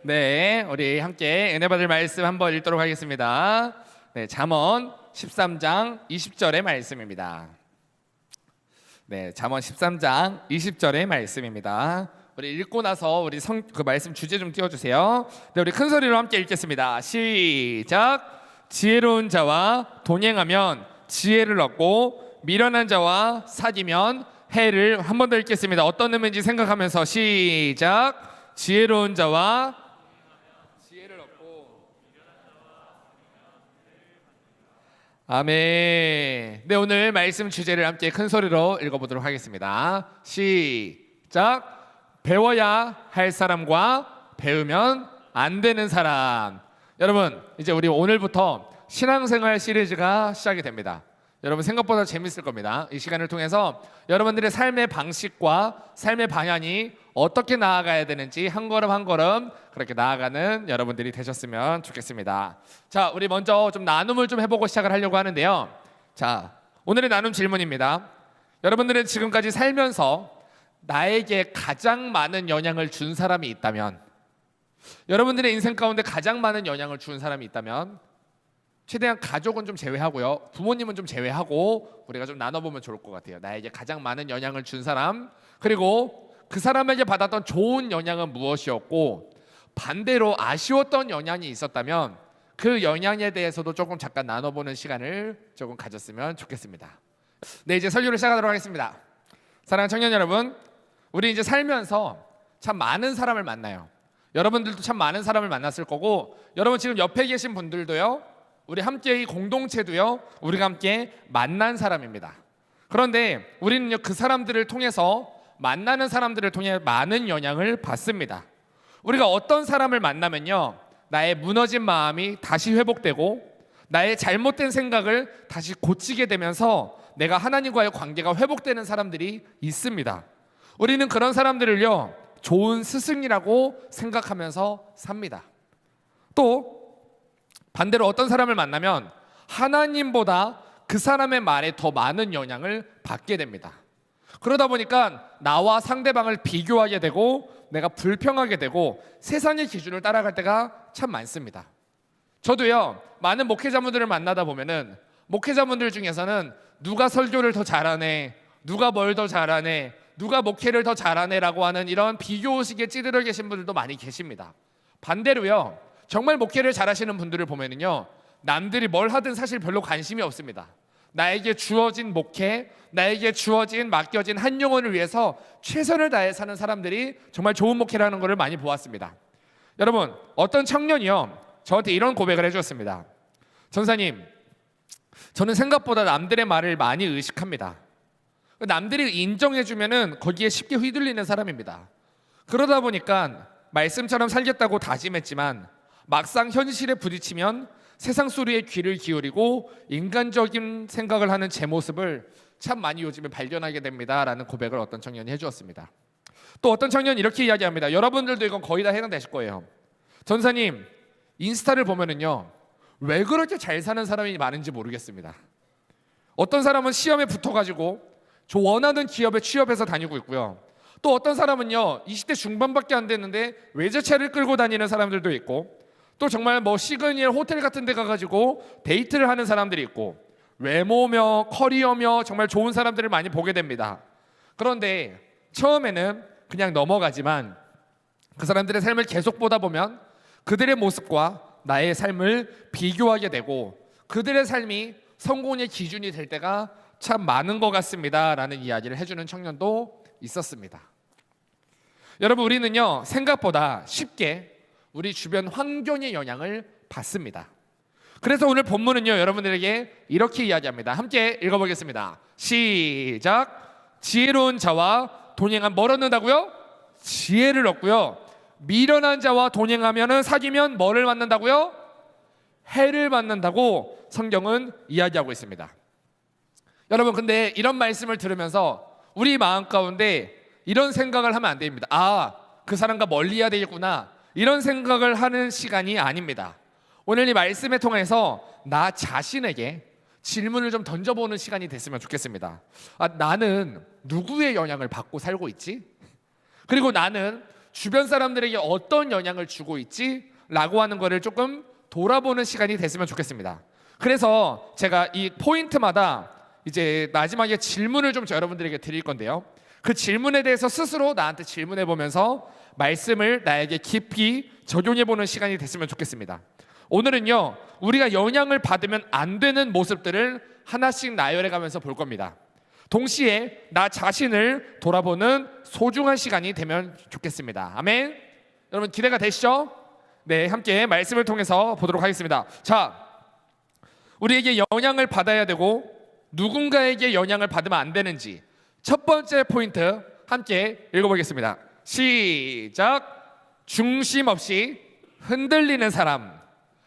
네, 우리 함께 은혜 받을 말씀 한번 읽도록 하겠습니다. 네, 잠언 13장 20절의 말씀입니다. 네, 잠언 13장 20절의 말씀입니다. 우리 읽고 나서 우리 그 말씀 주제 좀 띄워주세요. 네, 우리 큰 소리로 함께 읽겠습니다. 시작. 지혜로운 자와 동행하면 지혜를 얻고 미련한 자와 사귀면 해를. 한 번 더 읽겠습니다. 어떤 의미인지 생각하면서 시작. 지혜로운 자와 지혜를 얻고. 아멘. 네, 오늘 말씀 주제를 함께 큰 소리로 읽어보도록 하겠습니다. 시작. 배워야 할 사람과 배우면 안 되는 사람. 여러분, 이제 우리 오늘부터 신앙생활 시리즈가 시작이 됩니다. 여러분, 생각보다 재밌을 겁니다. 이 시간을 통해서 여러분들의 삶의 방식과 삶의 방향이 어떻게 나아가야 되는지 한 걸음 한 걸음 그렇게 나아가는 여러분들이 되셨으면 좋겠습니다. 자, 우리 먼저 좀 나눔을 좀 해보고 시작을 하려고 하는데요. 자, 오늘의 나눔 질문입니다. 여러분들은 지금까지 살면서 나에게 가장 많은 영향을 준 사람이 있다면, 여러분들의 인생 가운데 가장 많은 영향을 준 사람이 있다면, 최대한 가족은 좀 제외하고요, 부모님은 좀 제외하고 우리가 좀 나눠보면 좋을 것 같아요. 나에게 가장 많은 영향을 준 사람, 그리고 그 사람에게 받았던 좋은 영향은 무엇이었고, 반대로 아쉬웠던 영향이 있었다면 그 영향에 대해서도 조금 잠깐 나눠보는 시간을 조금 가졌으면 좋겠습니다. 네, 이제 설교를 시작하도록 하겠습니다. 사랑하는 청년 여러분, 우리 이제 살면서 참 많은 사람을 만나요. 여러분들도 참 많은 사람을 만났을 거고, 여러분 지금 옆에 계신 분들도요, 우리 함께 이 공동체도요, 우리가 함께 만난 사람입니다. 그런데 우리는요, 그 사람들을 통해서, 만나는 사람들을 통해 많은 영향을 받습니다. 우리가 어떤 사람을 만나면요, 나의 무너진 마음이 다시 회복되고 나의 잘못된 생각을 다시 고치게 되면서 내가 하나님과의 관계가 회복되는 사람들이 있습니다. 우리는 그런 사람들을요, 좋은 스승이라고 생각하면서 삽니다. 또 반대로 어떤 사람을 만나면 하나님보다 그 사람의 말에 더 많은 영향을 받게 됩니다. 그러다 보니까 나와 상대방을 비교하게 되고 내가 불평하게 되고 세상의 기준을 따라갈 때가 참 많습니다. 저도요, 많은 목회자분들을 만나다 보면은 목회자분들 중에서는 누가 설교를 더 잘하네, 누가 뭘 더 잘하네, 누가 목회를 더 잘하네라고 하는 이런 비교의식에 찌들어 계신 분들도 많이 계십니다. 반대로요, 정말 목회를 잘하시는 분들을 보면은요, 남들이 뭘 하든 사실 별로 관심이 없습니다. 나에게 주어진 목회, 나에게 주어진 맡겨진 한 영혼을 위해서 최선을 다해 사는 사람들이 정말 좋은 목회라는 것을 많이 보았습니다. 여러분, 어떤 청년이요, 저한테 이런 고백을 해주었습니다. 전사님, 저는 생각보다 남들의 말을 많이 의식합니다. 남들이 인정해주면은 거기에 쉽게 휘둘리는 사람입니다. 그러다 보니까 말씀처럼 살겠다고 다짐했지만 막상 현실에 부딪히면 세상 소리에 귀를 기울이고 인간적인 생각을 하는 제 모습을 참 많이 요즘에 발견하게 됩니다 라는 고백을 어떤 청년이 해주었습니다. 또 어떤 청년이 이렇게 이야기합니다. 여러분들도 이건 거의 다 해당되실 거예요. 전사님, 인스타를 보면은요, 왜 그렇게 잘 사는 사람이 많은지 모르겠습니다. 어떤 사람은 시험에 붙어가지고 저 원하는 기업에 취업해서 다니고 있고요, 또 어떤 사람은요 20대 중반밖에 안 됐는데 외제차를 끌고 다니는 사람들도 있고, 또 정말 뭐 시그니엘 호텔 같은 데 가가지고 데이트를 하는 사람들이 있고, 외모며 커리어며 정말 좋은 사람들을 많이 보게 됩니다. 그런데 처음에는 그냥 넘어가지만 그 사람들의 삶을 계속 보다 보면 그들의 모습과 나의 삶을 비교하게 되고 그들의 삶이 성공의 기준이 될 때가 참 많은 것 같습니다 라는 이야기를 해주는 청년도 있었습니다. 여러분, 우리는요 생각보다 쉽게 우리 주변 환경의 영향을 받습니다. 그래서 오늘 본문은요, 여러분들에게 이렇게 이야기합니다. 함께 읽어보겠습니다. 시작. 지혜로운 자와 동행하면 뭘 얻는다고요? 지혜를 얻고요, 미련한 자와 동행하면 사귀면 뭐를 받는다고요? 해를 받는다고 성경은 이야기하고 있습니다. 여러분, 근데 이런 말씀을 들으면서 우리 마음 가운데 이런 생각을 하면 안 됩니다. 아, 그 사람과 멀리해야 되겠구나, 이런 생각을 하는 시간이 아닙니다. 오늘 이 말씀을 통해서 나 자신에게 질문을 좀 던져보는 시간이 됐으면 좋겠습니다. 아, 나는 누구의 영향을 받고 살고 있지? 그리고 나는 주변 사람들에게 어떤 영향을 주고 있지? 라고 하는 거를 조금 돌아보는 시간이 됐으면 좋겠습니다. 그래서 제가 이 포인트마다 이제 마지막에 질문을 좀 여러분들에게 드릴 건데요, 그 질문에 대해서 스스로 나한테 질문해 보면서 말씀을 나에게 깊이 적용해 보는 시간이 됐으면 좋겠습니다. 오늘은요, 우리가 영향을 받으면 안 되는 모습들을 하나씩 나열해 가면서 볼 겁니다. 동시에 나 자신을 돌아보는 소중한 시간이 되면 좋겠습니다. 아멘. 여러분 기대가 되시죠? 네, 함께 말씀을 통해서 보도록 하겠습니다. 자, 우리에게 영향을 받아야 되고 누군가에게 영향을 받으면 안 되는지 첫 번째 포인트 함께 읽어보겠습니다. 시작. 중심 없이 흔들리는 사람.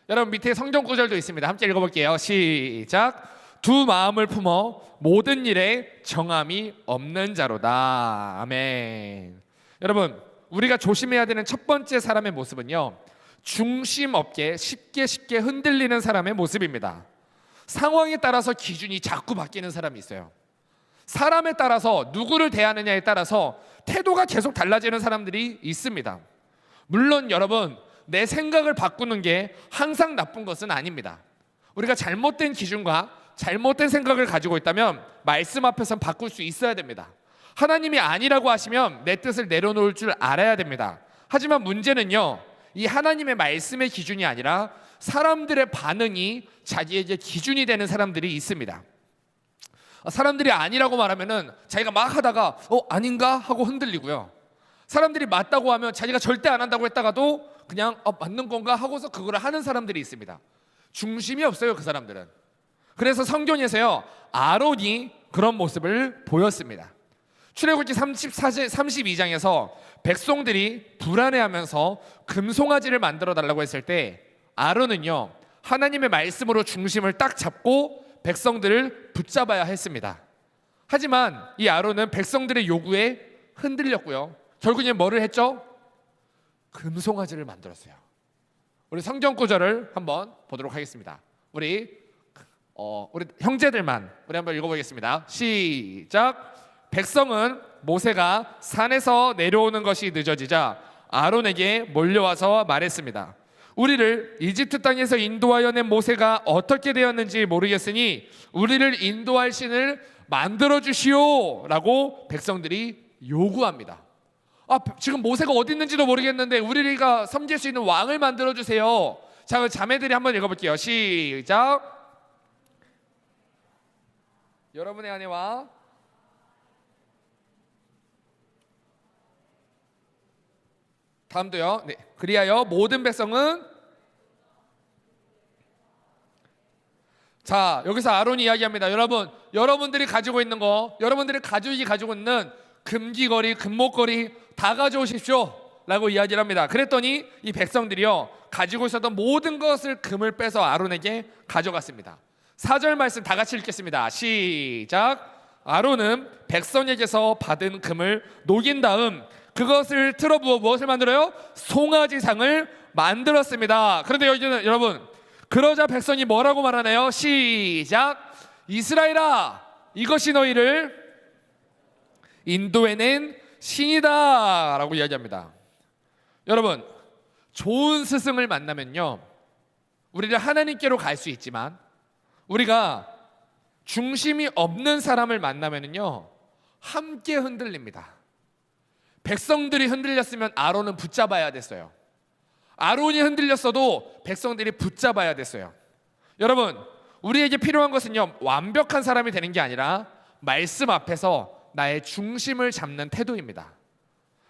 여러분 밑에 성경 구절도 있습니다. 함께 읽어볼게요. 시작. 두 마음을 품어 모든 일에 정함이 없는 자로다. 아멘. 여러분 우리가 조심해야 되는 첫 번째 사람의 모습은요, 중심 없게 쉽게 흔들리는 사람의 모습입니다. 상황에 따라서 기준이 자꾸 바뀌는 사람이 있어요. 사람에 따라서 누구를 대하느냐에 따라서 태도가 계속 달라지는 사람들이 있습니다. 물론 여러분 내 생각을 바꾸는 게 항상 나쁜 것은 아닙니다. 우리가 잘못된 기준과 잘못된 생각을 가지고 있다면 말씀 앞에선 바꿀 수 있어야 됩니다. 하나님이 아니라고 하시면 내 뜻을 내려놓을 줄 알아야 됩니다. 하지만 문제는요, 이 하나님의 말씀의 기준이 아니라 사람들의 반응이 자기에게 기준이 되는 사람들이 있습니다. 사람들이 아니라고 말하면은 자기가 막 하다가 아닌가 하고 흔들리고요, 사람들이 맞다고 하면 자기가 절대 안 한다고 했다가도 그냥 맞는 건가 하고서 그걸 하는 사람들이 있습니다. 중심이 없어요, 그 사람들은. 그래서 성경에서요, 아론이 그런 모습을 보였습니다. 출애굽기 32장에서 백성들이 불안해하면서 금송아지를 만들어 달라고 했을 때 아론은요, 하나님의 말씀으로 중심을 딱 잡고 백성들을 붙잡아야 했습니다. 하지만 이 아론은 백성들의 요구에 흔들렸고요, 결국엔 뭐를 했죠? 금송아지를 만들었어요. 우리 성경 구절을 한번 보도록 하겠습니다. 우리 형제들만 우리 한번 읽어보겠습니다. 시작. 백성은 모세가 산에서 내려오는 것이 늦어지자 아론에게 몰려와서 말했습니다. 우리를 이집트 땅에서 인도하여 낸 모세가 어떻게 되었는지 모르겠으니 우리를 인도할 신을 만들어 주시오 라고 백성들이 요구합니다. 지금 모세가 어디 있는지도 모르겠는데 우리가 섬길 수 있는 왕을 만들어 주세요. 자, 자매들이 한번 읽어볼게요. 시작. 여러분의 아내와 다음도요. 네. 그리하여 모든 백성은, 자, 여기서 아론이 이야기합니다. 여러분들이 가지고 있는 거, 여러분들이 가지고 있는 금귀걸이, 금목걸이 다 가져오십시오 라고 이야기를 합니다. 그랬더니 이 백성들이요, 가지고 있었던 모든 것을 금을 빼서 아론에게 가져갔습니다. 4절 말씀 다 같이 읽겠습니다. 시작. 아론은 백성에게서 받은 금을 녹인 다음 그것을 틀어 부어 무엇을 만들어요? 송아지상을 만들었습니다. 그런데 여러분, 그러자 백성이 뭐라고 말하나요? 시작. 이스라엘아, 이것이 너희를 인도해낸 신이다 라고 이야기합니다. 여러분, 좋은 스승을 만나면요, 우리를 하나님께로 갈 수 있지만 우리가 중심이 없는 사람을 만나면요, 함께 흔들립니다. 백성들이 흔들렸으면 아론은 붙잡아야 됐어요. 아론이 흔들렸어도 백성들이 붙잡아야 됐어요. 여러분, 우리에게 필요한 것은요, 완벽한 사람이 되는 게 아니라 말씀 앞에서 나의 중심을 잡는 태도입니다.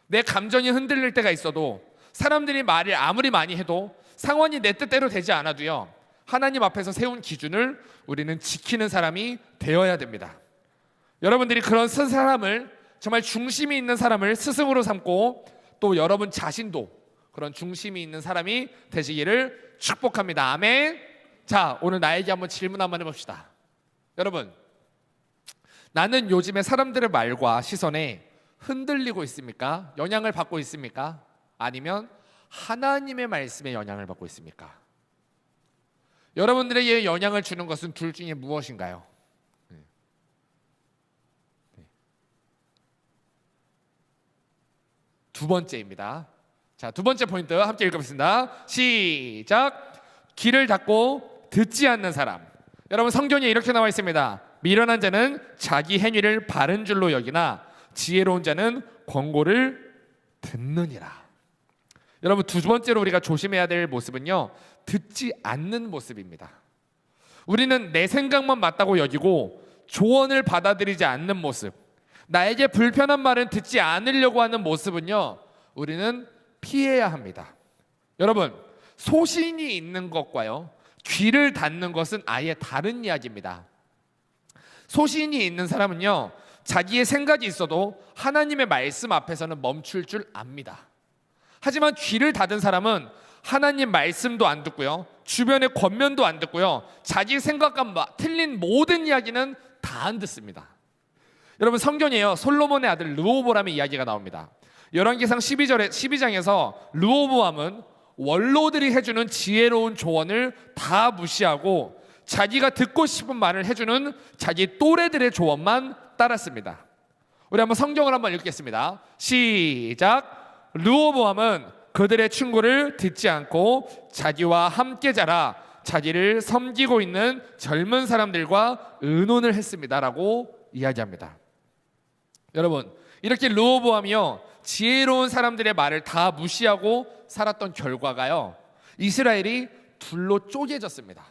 내 감정이 흔들릴 때가 있어도, 사람들이 말을 아무리 많이 해도, 상황이 내 뜻대로 되지 않아도요, 하나님 앞에서 세운 기준을 우리는 지키는 사람이 되어야 됩니다. 여러분들이 그런 사람을, 정말 중심이 있는 사람을 스승으로 삼고 또 여러분 자신도 그런 중심이 있는 사람이 되시기를 축복합니다. 아멘. 자, 오늘 나에게 한번 질문 한번 해봅시다. 여러분, 나는 요즘에 사람들의 말과 시선에 흔들리고 있습니까? 영향을 받고 있습니까? 아니면 하나님의 말씀에 영향을 받고 있습니까? 여러분들에게 영향을 주는 것은 둘 중에 무엇인가요? 두 번째입니다. 자, 두 번째 포인트 함께 읽어보겠습니다. 시작. 귀를 닫고 듣지 않는 사람. 여러분, 성경에 이렇게 나와 있습니다. 미련한 자는 자기 행위를 바른 줄로 여기나 지혜로운 자는 권고를 듣느니라. 여러분, 두 번째로 우리가 조심해야 될 모습은요, 듣지 않는 모습입니다. 우리는 내 생각만 맞다고 여기고 조언을 받아들이지 않는 모습, 나에게 불편한 말은 듣지 않으려고 하는 모습은요, 우리는 피해야 합니다. 여러분, 소신이 있는 것과요, 귀를 닫는 것은 아예 다른 이야기입니다. 소신이 있는 사람은요, 자기의 생각이 있어도 하나님의 말씀 앞에서는 멈출 줄 압니다. 하지만 귀를 닫은 사람은 하나님 말씀도 안 듣고요, 주변의 권면도 안 듣고요, 자기 생각과 틀린 모든 이야기는 다 안 듣습니다. 여러분, 성경에요, 솔로몬의 아들 르호보람의 이야기가 나옵니다. 열왕기상 12장에서 르호보암은 원로들이 해주는 지혜로운 조언을 다 무시하고 자기가 듣고 싶은 말을 해주는 자기 또래들의 조언만 따랐습니다. 우리 한번 성경을 한번 읽겠습니다. 시작. 르호보암은 그들의 충고를 듣지 않고 자기와 함께 자라 자기를 섬기고 있는 젊은 사람들과 의논을 했습니다라고 이야기합니다. 여러분, 이렇게 르호보암이요, 지혜로운 사람들의 말을 다 무시하고 살았던 결과가요, 이스라엘이 둘로 쪼개졌습니다.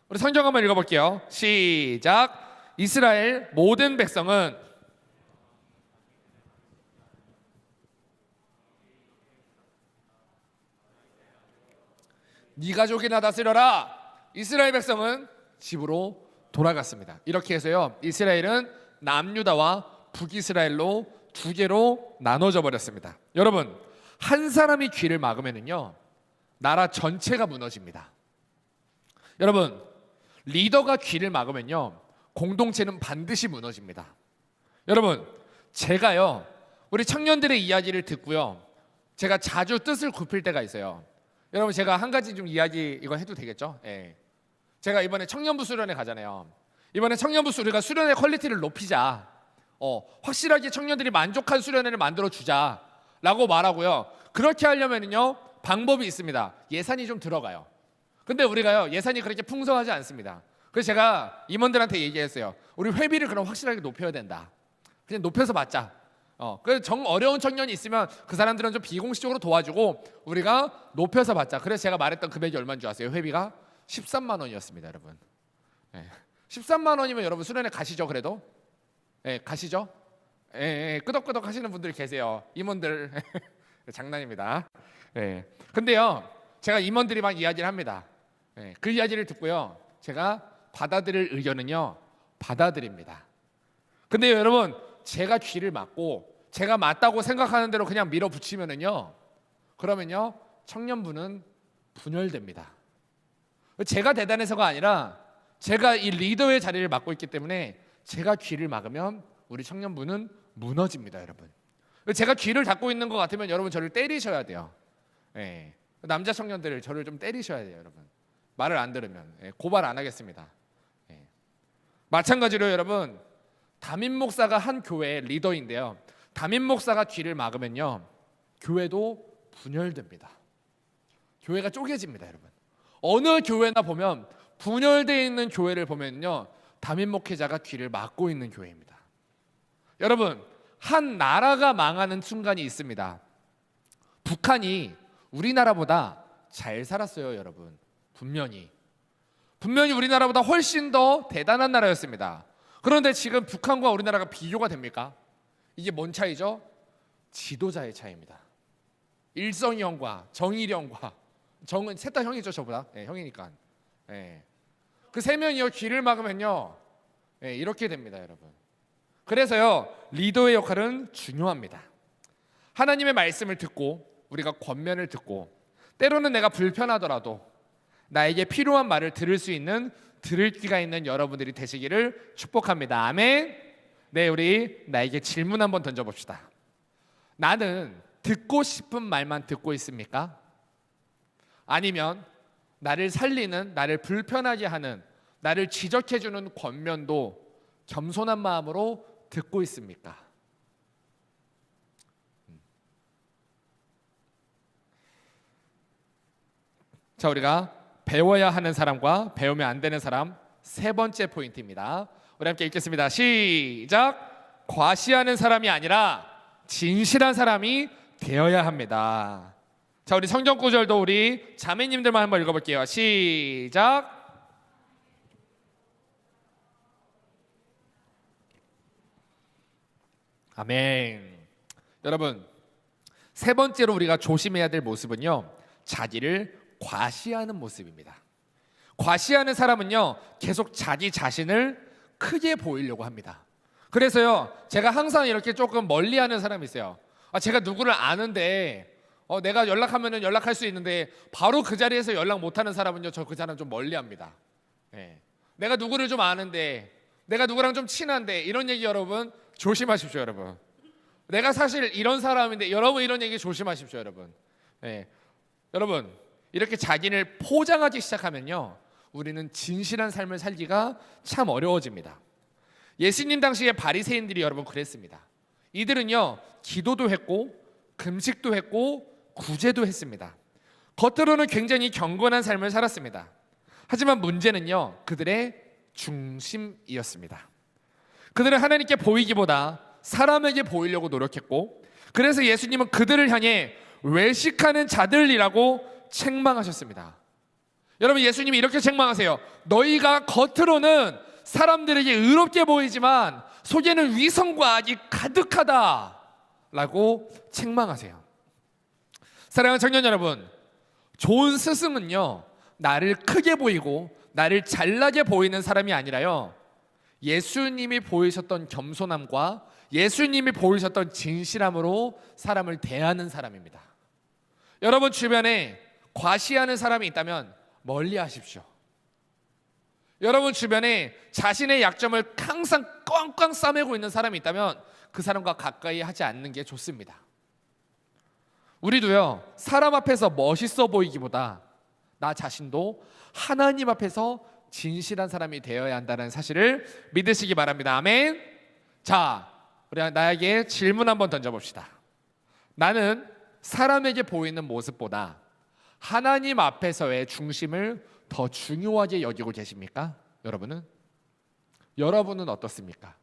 우리 성경 한번 읽어볼게요. 시작. 이스라엘 모든 백성은 네 가족이나 다스려라. 이스라엘 백성은 집으로 돌아갔습니다. 이렇게 해서요, 이스라엘은 남유다와 북이스라엘로 두 개로 나눠져 버렸습니다. 여러분, 한 사람이 귀를 막으면은요, 나라 전체가 무너집니다. 여러분, 리더가 귀를 막으면요, 공동체는 반드시 무너집니다. 여러분, 제가요, 우리 청년들의 이야기를 듣고요, 제가 자주 뜻을 굽힐 때가 있어요. 여러분, 제가 한 가지 좀 이야기 이거 해도 되겠죠? 예. 제가 이번에 청년부 수련회 가잖아요. 이번에 청년부 우리가 수련회 퀄리티를 높이자, 확실하게 청년들이 만족한 수련회를 만들어 주자라고 말하고요. 그렇게 하려면요, 방법이 있습니다. 예산이 좀 들어가요. 근데 우리가요, 예산이 그렇게 풍성하지 않습니다. 그래서 제가 임원들한테 얘기했어요. 우리 회비를 그럼 확실하게 높여야 된다. 그냥 높여서 받자. 그래서 정 어려운 청년이 있으면 그 사람들은 좀 비공식적으로 도와주고 우리가 높여서 받자. 그래서 제가 말했던 금액이 얼마인 줄 아세요? 회비가 13만 원이었습니다, 여러분. 13만 원이면 여러분 수련회 가시죠, 그래도? 가시죠? 끄덕끄덕 하시는 분들이 계세요. 임원들. 장난입니다. 근데요, 제가 임원들이 막 이야기를 합니다. 그 이야기를 듣고요, 제가 받아들일 의견은요, 받아들입니다. 근데 여러분, 제가 귀를 막고 제가 맞다고 생각하는 대로 그냥 밀어붙이면은요, 그러면요, 청년부는 분열됩니다. 제가 대단해서가 아니라 제가 이 리더의 자리를 맡고 있기 때문에 제가 귀를 막으면 우리 청년부는 무너집니다, 여러분. 제가 귀를 닫고 있는 것 같으면 여러분 저를 때리셔야 돼요. 남자 청년들 저를 좀 때리셔야 돼요, 여러분. 말을 안 들으면 고발 안 하겠습니다. 마찬가지로 여러분, 담임 목사가 한 교회의 리더인데요, 담임 목사가 귀를 막으면요, 교회도 분열됩니다. 교회가 쪼개집니다, 여러분. 어느 교회나 보면 분열되어 있는 교회를 보면요, 담임 목회자가 귀를 막고 있는 교회입니다. 여러분, 한 나라가 망하는 순간이 있습니다. 북한이 우리나라보다 잘 살았어요, 여러분. 분명히 우리나라보다 훨씬 더 대단한 나라였습니다. 그런데 지금 북한과 우리나라가 비교가 됩니까? 이게 뭔 차이죠? 지도자의 차이입니다. 일성이 형과 정일이 형과 정은 셋 다 형이죠, 저보다. 형이니까. 그 세 명이요, 귀를 막으면요, 이렇게 됩니다, 여러분. 그래서요, 리더의 역할은 중요합니다. 하나님의 말씀을 듣고 우리가 권면을 듣고 때로는 내가 불편하더라도 나에게 필요한 말을 들을 수 있는 들을 귀가 있는 여러분들이 되시기를 축복합니다. 아멘. 네, 우리 나에게 질문 한번 던져봅시다. 나는 듣고 싶은 말만 듣고 있습니까? 아니면 나를 살리는, 나를 불편하게 하는, 나를 지적해주는 권면도 겸손한 마음으로 듣고 있습니까? 자, 우리가 배워야 하는 사람과 배우면 안 되는 사람 세 번째 포인트입니다. 우리 함께 읽겠습니다. 시작. 과시하는 사람이 아니라 진실한 사람이 되어야 합니다. 자, 우리 성경 구절도 우리 자매님들만 한번 읽어볼게요. 시작. 아멘. 여러분, 세 번째로 우리가 조심해야 될 모습은요, 자기를 과시하는 모습입니다. 과시하는 사람은요, 계속 자기 자신을 크게 보이려고 합니다. 그래서요, 제가 항상 이렇게 조금 멀리하는 사람이 있어요. 제가 누구를 아는데 내가 연락하면은 연락할 수 있는데 바로 그 자리에서 연락 못하는 사람은요, 저 그 사람 좀 멀리합니다. 네. 내가 누구를 좀 아는데, 내가 누구랑 좀 친한데, 이런 얘기 여러분 조심하십시오, 여러분. 내가 사실 이런 사람인데 여러분 이런 얘기 조심하십시오, 여러분. 네. 여러분, 이렇게 자기를 포장하기 시작하면요, 우리는 진실한 삶을 살기가 참 어려워집니다. 예수님 당시에 바리새인들이 여러분 그랬습니다. 이들은요, 기도도 했고 금식도 했고 구제도 했습니다. 겉으로는 굉장히 경건한 삶을 살았습니다. 하지만 문제는요, 그들의 중심이었습니다. 그들은 하나님께 보이기보다 사람에게 보이려고 노력했고, 그래서 예수님은 그들을 향해 외식하는 자들이라고 책망하셨습니다. 여러분, 예수님이 이렇게 책망하세요. 너희가 겉으로는 사람들에게 의롭게 보이지만 속에는 위선과 악이 가득하다 라고 책망하세요. 사랑하는 청년 여러분, 좋은 스승은요, 나를 크게 보이고 나를 잘나게 보이는 사람이 아니라요, 예수님이 보이셨던 겸손함과 예수님이 보이셨던 진실함으로 사람을 대하는 사람입니다. 여러분 주변에 과시하는 사람이 있다면 멀리 하십시오. 여러분 주변에 자신의 약점을 항상 꽝꽝 싸매고 있는 사람이 있다면 그 사람과 가까이 하지 않는 게 좋습니다. 우리도요, 사람 앞에서 멋있어 보이기보다 나 자신도 하나님 앞에서 진실한 사람이 되어야 한다는 사실을 믿으시기 바랍니다. 아멘. 자, 우리 나에게 질문 한번 던져봅시다. 나는 사람에게 보이는 모습보다 하나님 앞에서의 중심을 더 중요하게 여기고 계십니까? 여러분은 어떻습니까?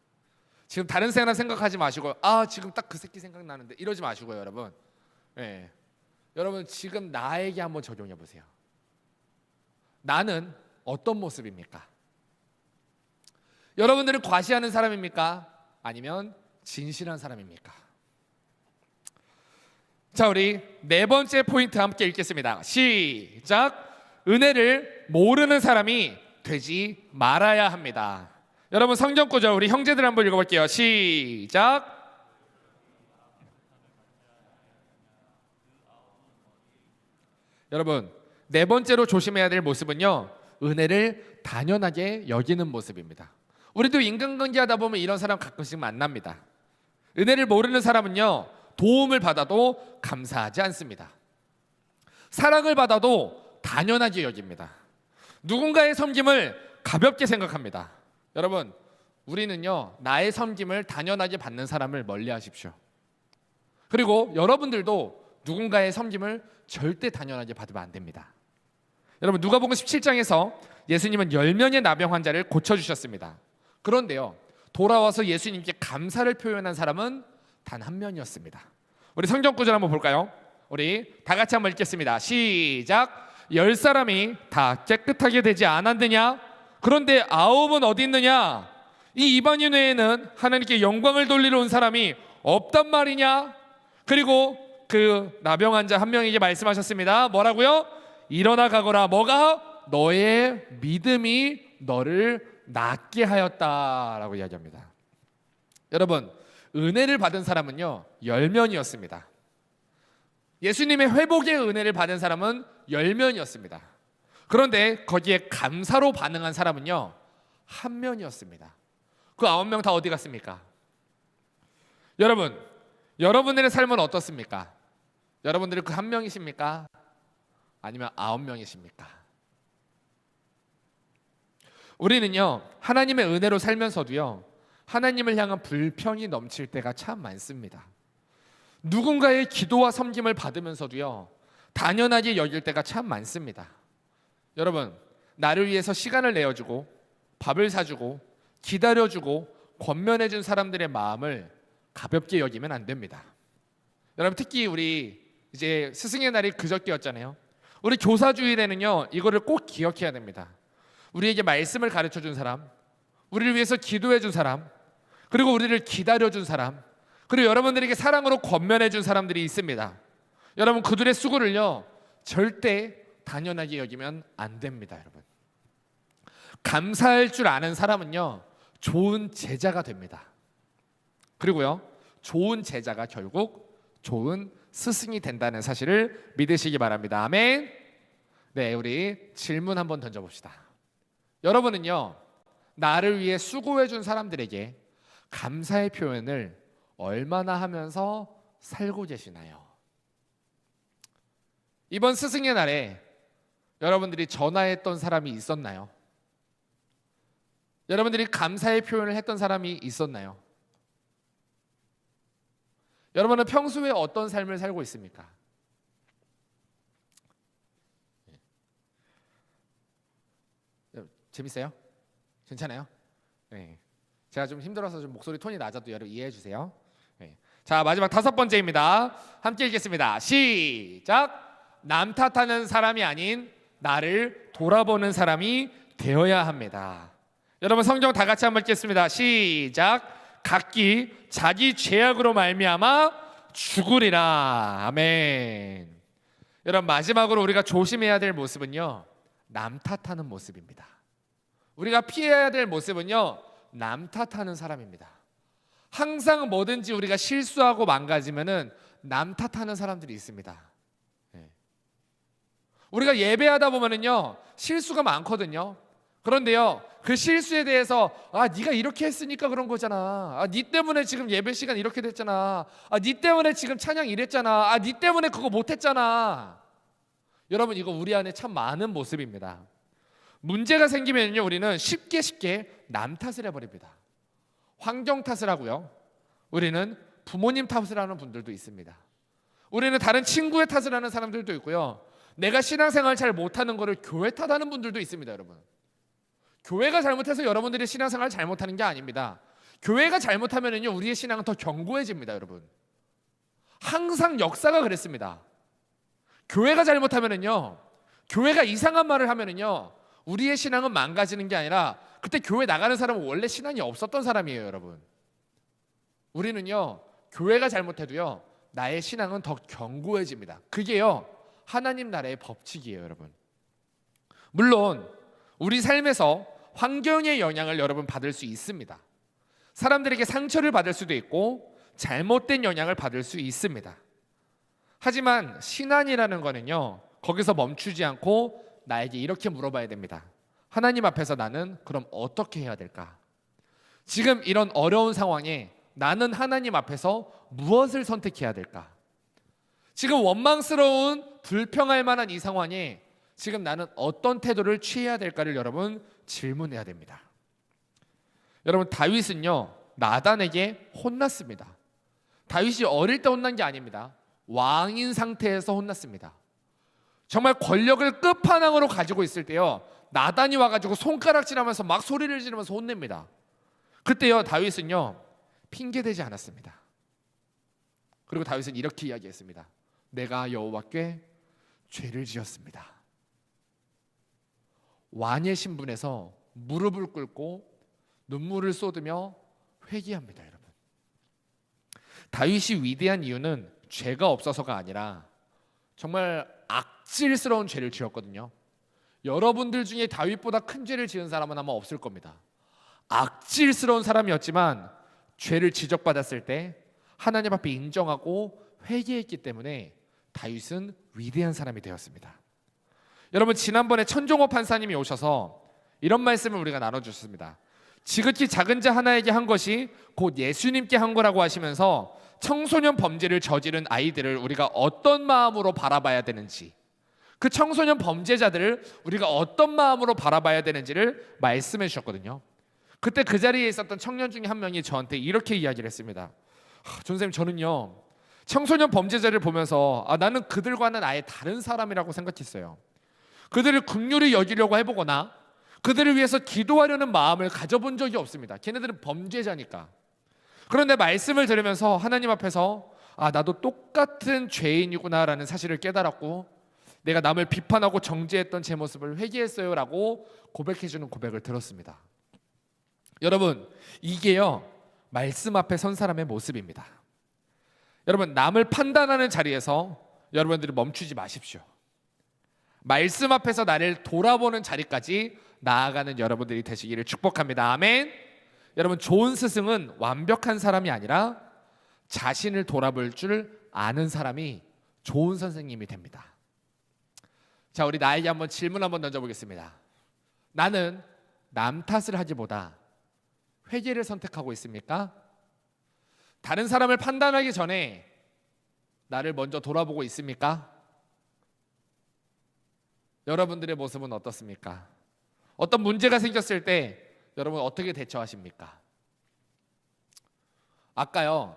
지금 다른 사람 생각하지 마시고, 지금 딱 그 새끼 생각나는데 이러지 마시고요, 여러분. 네. 여러분 지금 나에게 한번 적용해 보세요. 나는 어떤 모습입니까? 여러분들은 과시하는 사람입니까? 아니면 진실한 사람입니까? 자, 우리 네 번째 포인트 함께 읽겠습니다. 시작. 은혜를 모르는 사람이 되지 말아야 합니다. 여러분 성경 구절 우리 형제들 한번 읽어볼게요. 시작. 여러분, 네 번째로 조심해야 될 모습은요, 은혜를 당연하게 여기는 모습입니다. 우리도 인간관계 하다 보면 이런 사람 가끔씩 만납니다. 은혜를 모르는 사람은요, 도움을 받아도 감사하지 않습니다. 사랑을 받아도 당연하게 여깁니다. 누군가의 섬김을 가볍게 생각합니다. 여러분, 우리는요, 나의 섬김을 당연하게 받는 사람을 멀리하십시오. 그리고 여러분들도 누군가의 섬김을 절대 당연하게 받으면 안 됩니다. 여러분, 누가복음 17장에서 예수님은 10명의 나병 환자를 고쳐주셨습니다. 그런데요, 돌아와서 예수님께 감사를 표현한 사람은 단 한 명이었습니다. 우리 성경 구절 한번 볼까요? 우리 다 같이 한번 읽겠습니다. 시작. 10사람이 다 깨끗하게 되지 않았느냐? 그런데 9은 어디 있느냐? 이 이방인 외에는 하나님께 영광을 돌리러 온 사람이 없단 말이냐? 그리고 그 나병 환자 한 명에게 말씀하셨습니다. 뭐라고요? 일어나 가거라. 뭐가? 너의 믿음이 너를 낫게 하였다라고 이야기합니다. 여러분, 은혜를 받은 사람은요 10명이었습니다. 예수님의 회복의 은혜를 받은 사람은 10명이었습니다. 그런데 거기에 감사로 반응한 사람은요 1명이었습니다. 그 9명 다 어디 갔습니까? 여러분, 여러분들의 삶은 어떻습니까? 여러분들이 그 1명이십니까? 아니면 9명이십니까? 우리는요 하나님의 은혜로 살면서도요 하나님을 향한 불평이 넘칠 때가 참 많습니다. 누군가의 기도와 섬김을 받으면서도요 당연하게 여길 때가 참 많습니다. 여러분, 나를 위해서 시간을 내어주고 밥을 사주고 기다려주고 권면해준 사람들의 마음을 가볍게 여기면 안 됩니다. 여러분, 특히 우리 이제 스승의 날이 그저께였잖아요. 우리 교사주일에는요, 이거를 꼭 기억해야 됩니다. 우리에게 말씀을 가르쳐준 사람, 우리를 위해서 기도해준 사람, 그리고 우리를 기다려준 사람, 그리고 여러분들에게 사랑으로 권면해준 사람들이 있습니다. 여러분, 그들의 수고를요 절대 당연하게 여기면 안 됩니다. 여러분, 감사할 줄 아는 사람은요 좋은 제자가 됩니다. 그리고요, 좋은 제자가 결국 좋은 스승이 된다는 사실을 믿으시기 바랍니다. 아멘. 네, 우리 질문 한번 던져봅시다. 여러분은요, 나를 위해 수고해준 사람들에게 감사의 표현을 얼마나 하면서 살고 계시나요? 이번 스승의 날에 여러분들이 전화했던 사람이 있었나요? 여러분들이 감사의 표현을 했던 사람이 있었나요? 여러분은 평소에 어떤 삶을 살고 있습니까? 재밌어요? 괜찮아요? 네. 제가 좀 힘들어서 좀 목소리 톤이 낮아도 여러분 이해해 주세요. 네. 자, 마지막 5번째입니다. 함께 읽겠습니다. 시작. 남 탓하는 사람이 아닌 나를 돌아보는 사람이 되어야 합니다. 여러분, 성경 다 같이 한번 읽겠습니다. 시작. 각기 자기 죄악으로 말미암아 죽으리라. 아멘. 여러분, 마지막으로 우리가 조심해야 될 모습은요, 남 탓하는 모습입니다. 우리가 피해야 될 모습은요, 남 탓하는 사람입니다. 항상 뭐든지 우리가 실수하고 망가지면은 남 탓하는 사람들이 있습니다. 우리가 예배하다 보면은요 실수가 많거든요. 그런데요, 그 실수에 대해서 네가 이렇게 했으니까 그런 거잖아. 네 때문에 지금 예배 시간 이렇게 됐잖아. 네 때문에 지금 찬양 이랬잖아. 네 때문에 그거 못했잖아. 여러분, 이거 우리 안에 참 많은 모습입니다. 문제가 생기면요, 우리는 쉽게 남 탓을 해버립니다. 환경 탓을 하고요, 우리는 부모님 탓을 하는 분들도 있습니다. 우리는 다른 친구의 탓을 하는 사람들도 있고요, 내가 신앙생활 잘 못하는 거를 교회 탓하는 분들도 있습니다. 여러분, 교회가 잘못해서 여러분들이 신앙생활 잘못하는 게 아닙니다. 교회가 잘못하면요, 우리의 신앙은 더 견고해집니다. 여러분, 항상 역사가 그랬습니다. 교회가 잘못하면요, 교회가 이상한 말을 하면요, 우리의 신앙은 망가지는 게 아니라 그때 교회 나가는 사람은 원래 신앙이 없었던 사람이에요. 여러분, 우리는요, 교회가 잘못해도요, 나의 신앙은 더 견고해집니다. 그게요, 하나님 나라의 법칙이에요. 여러분, 물론 우리 삶에서 환경의 영향을 여러분 받을 수 있습니다. 사람들에게 상처를 받을 수도 있고 잘못된 영향을 받을 수 있습니다. 하지만 신앙이라는 거는요, 거기서 멈추지 않고 나에게 이렇게 물어봐야 됩니다. 하나님 앞에서 나는 그럼 어떻게 해야 될까? 지금 이런 어려운 상황에 나는 하나님 앞에서 무엇을 선택해야 될까? 지금 원망스러운 불평할 만한 이 상황에 지금 나는 어떤 태도를 취해야 될까를 여러분 질문해야 됩니다. 여러분, 다윗은요, 나단에게 혼났습니다. 다윗이 어릴 때 혼난 게 아닙니다. 왕인 상태에서 혼났습니다. 정말 권력을 끝판왕으로 가지고 있을 때요, 나단이 와가지고 손가락질하면서 막 소리를 지르면서 혼냅니다. 그때요, 다윗은요 핑계대지 않았습니다. 그리고 다윗은 이렇게 이야기했습니다. 내가 여호와께 죄를 지었습니다. 왕의 신분에서 무릎을 꿇고 눈물을 쏟으며 회개합니다. 여러분, 다윗이 위대한 이유는 죄가 없어서가 아니라 정말 악질스러운 죄를 지었거든요. 여러분들 중에 다윗보다 큰 죄를 지은 사람은 아마 없을 겁니다. 악질스러운 사람이었지만 죄를 지적받았을 때 하나님 앞에 인정하고 회개했기 때문에 다윗은 위대한 사람이 되었습니다. 여러분, 지난번에 천종호 판사님이 오셔서 이런 말씀을 우리가 나눠주셨습니다. 지극히 작은 자 하나에게 한 것이 곧 예수님께 한 거라고 하시면서 청소년 범죄를 저지른 아이들을 우리가 어떤 마음으로 바라봐야 되는지, 그 청소년 범죄자들을 우리가 어떤 마음으로 바라봐야 되는지를 말씀해 주셨거든요. 그때 그 자리에 있었던 청년 중에 한 명이 저한테 이렇게 이야기를 했습니다. 전선생님, 저는요 청소년 범죄자를 보면서 나는 그들과는 아예 다른 사람이라고 생각했어요. 그들을 긍휼히 여기려고 해보거나 그들을 위해서 기도하려는 마음을 가져본 적이 없습니다. 걔네들은 범죄자니까. 그런데 말씀을 들으면서 하나님 앞에서 나도 똑같은 죄인이구나라는 사실을 깨달았고 내가 남을 비판하고 정죄했던 제 모습을 회개했어요 라고 고백해주는 고백을 들었습니다. 여러분, 이게요 말씀 앞에 선 사람의 모습입니다. 여러분, 남을 판단하는 자리에서 여러분들이 멈추지 마십시오. 말씀 앞에서 나를 돌아보는 자리까지 나아가는 여러분들이 되시기를 축복합니다. 아멘. 여러분, 좋은 스승은 완벽한 사람이 아니라 자신을 돌아볼 줄 아는 사람이 좋은 선생님이 됩니다. 자, 우리 나에게 한번 질문 한번 던져보겠습니다. 나는 남 탓을 하기보다 회개를 선택하고 있습니까? 다른 사람을 판단하기 전에 나를 먼저 돌아보고 있습니까? 여러분들의 모습은 어떻습니까? 어떤 문제가 생겼을 때 여러분 어떻게 대처하십니까? 아까요